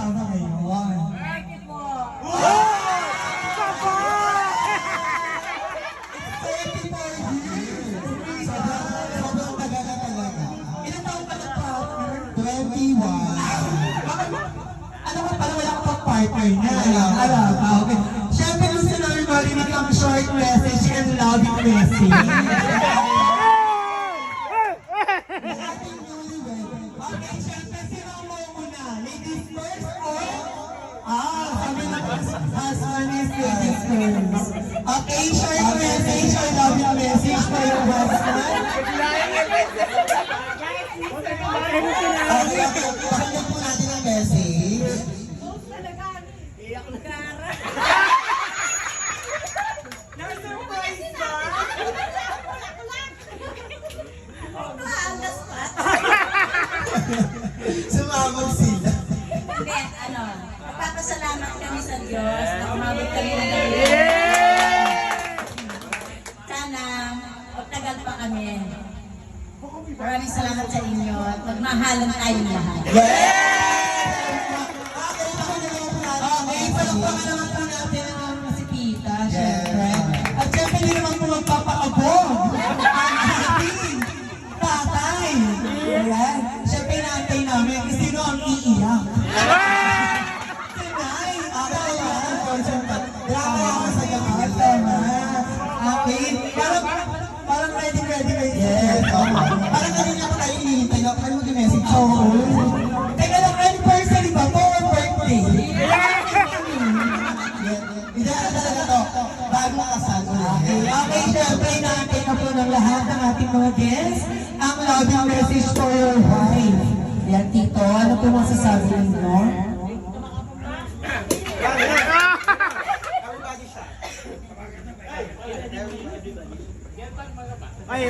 kasama ngayon. Thank you po. Sobrang tagal na talaga. Ilang taon ka na partner? 21. Ano ka pala, wala ka pang partner na. Alam ka, okay. Siyempre gusto namin marinig ang short message and loving message. Okay, siyempre sino mo muna? Ladies first or? Sabi na husband is ladies first. Okay, short message or loving message for your husband? Okay, pakinggan po natin ang message. Iyak na kara. Na-surprise ba? Maalas pa. Sumabog sila. Hindi, magpapasalamat kami sa Diyos na umabot kami ng gabi. Sana, magtagal pa kami. Maraming salamat sa inyo at magmahalan tayong lahat. Okay, palakpakan naman po natin ang si Tita, syempre. At syempre, hindi naman po magpapaabog. Ang ating tatay. Ayan. Syempre, naantay namin kung sino ang iiyak. Sinay. Okay, drama ako sa gakas. Okay. Parang ready. Yes. Parang kanina pa tayo hinihintay ako. Ano mag-message? Oo. Teka lang, anniversary ba? For birthday. Hindi na talaga to. Bago kasal. Okay, syempre, inaantay na po ng lahat ng ating mga guests ang loving message for your wife. Yan, Tito. Ano po masasabi ninyo? Ay,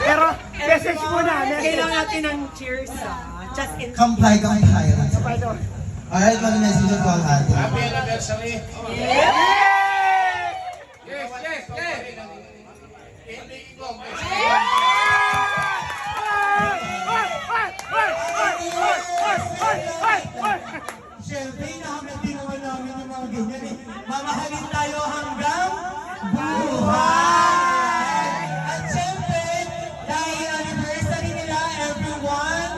pero message muna. Kailangan natin ng cheers. Just in Comply. Pardon. Alright, mag-message ko ang ating. Happy anniversary! Yeah! Yes! Hindi ikaw. Siyempre, inahamit din naman namin yung mga ganyan eh. Mamahalin tayo hanggang buhay! At siyempre, dahil anniversary nila, everyone,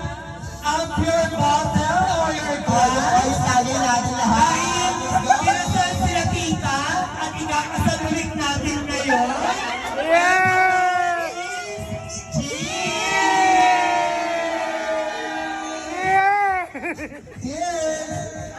ang pure bottle or your glass, ay tali natin lahat. Dahil pinasal sila tita at ikakasal ulit natin ngayon. Yeah! Cheers! Yeah! Cheers!